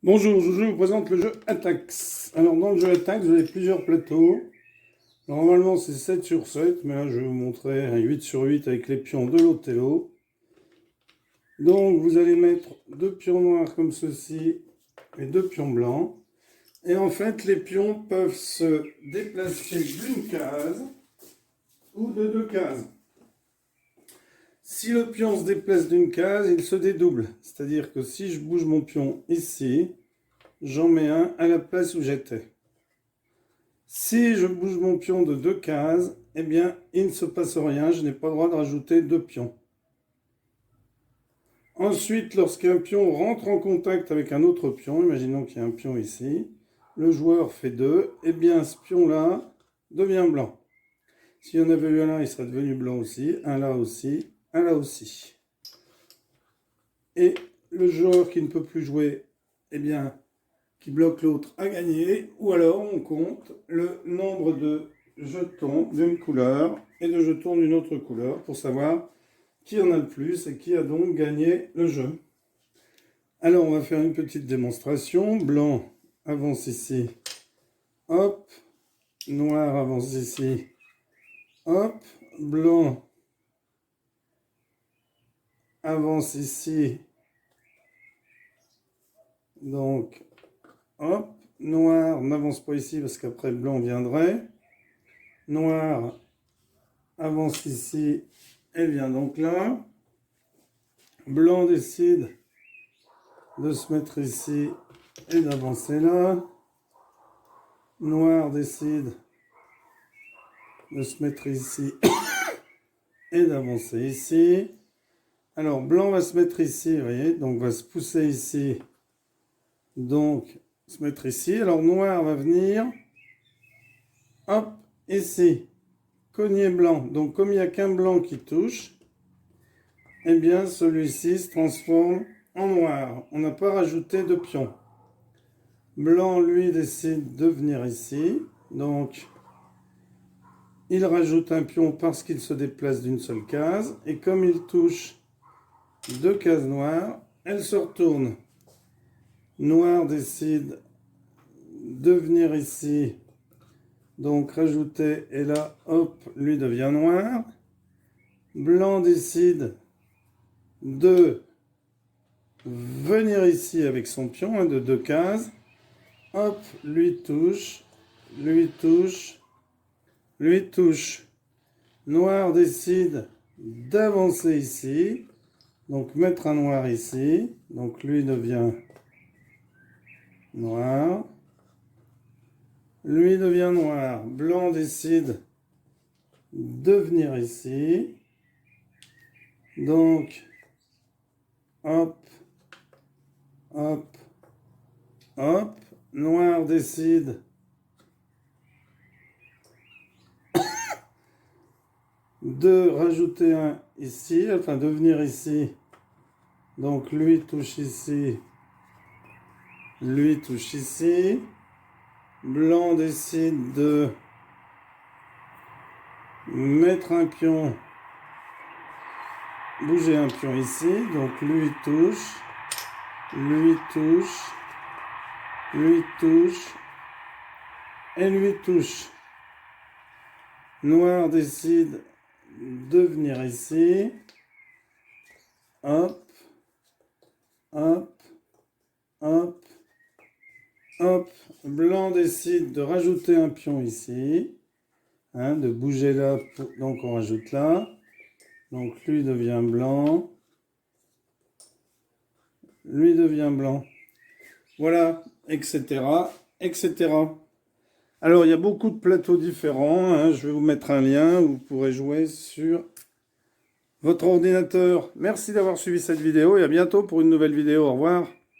Bonjour, je vous présente le jeu Atax. Alors dans le jeu Atax, vous avez plusieurs plateaux. Normalement c'est 7 sur 7, mais là je vais vous montrer un 8 sur 8 avec les pions de l'Othello. Donc vous allez mettre deux pions noirs comme ceci et deux pions blancs. Et en fait les pions peuvent se déplacer d'une case ou de deux cases. Si le pion se déplace d'une case, il se dédouble. C'est-à-dire que si je bouge mon pion ici, j'en mets un à la place où j'étais. Si je bouge mon pion de deux cases, eh bien, il ne se passe rien. Je n'ai pas le droit de rajouter deux pions. Ensuite, lorsqu'un pion rentre en contact avec un autre pion, imaginons qu'il y a un pion ici, le joueur fait 2, eh bien, ce pion-là devient blanc. S'il y en avait eu un là, il serait devenu blanc aussi, un là aussi, un là aussi. Et le joueur qui ne peut plus jouer, eh bien, qui bloque l'autre a gagné, ou alors on compte le nombre de jetons d'une couleur et de jetons d'une autre couleur pour savoir qui en a le plus et qui a donc gagné le jeu. Alors on va faire une petite démonstration. Blanc avance ici, hop, noir avance ici, hop, blanc avance ici, donc hop, noir n'avance pas ici parce qu'après blanc viendrait, noir avance ici et vient donc là, blanc décide de se mettre ici et d'avancer là, noir décide de se mettre ici et d'avancer ici. Alors blanc va se mettre ici, vous voyez, donc va se pousser ici, donc se mettre ici. Alors noir va venir, hop, ici, cogner blanc. Donc comme il n'y a qu'un blanc qui touche, eh bien celui-ci se transforme en noir. On n'a pas rajouté de pion. Blanc, lui, décide de venir ici. Donc il rajoute un pion parce qu'il se déplace d'une seule case. Et comme il touche deux cases noires, elle se retourne. Noir décide de venir ici, donc rajouter, et là, hop, lui devient noir. Blanc décide de venir ici avec son pion de deux cases. Hop, lui touche, lui touche, lui touche. Noir décide d'avancer ici, donc mettre un noir ici, donc lui devient noir. Lui devient noir. Blanc décide de venir ici. Donc, hop, hop, hop. Noir décide de rajouter un ici, enfin de venir ici. Donc lui touche ici, lui touche ici. Blanc décide de mettre un pion, bouger un pion ici, donc lui touche, lui touche, lui touche, et lui touche. Noir décide de venir ici, hop, hop, hop, hop. Blanc décide de rajouter un pion ici, hein, de bouger là, donc on rajoute là. Donc lui devient blanc, lui devient blanc. Voilà, etc., etc. Alors il y a beaucoup de plateaux différents, hein. Je vais vous mettre un lien où vous pourrez jouer sur votre ordinateur. Merci d'avoir suivi cette vidéo et à bientôt pour une nouvelle vidéo. Au revoir.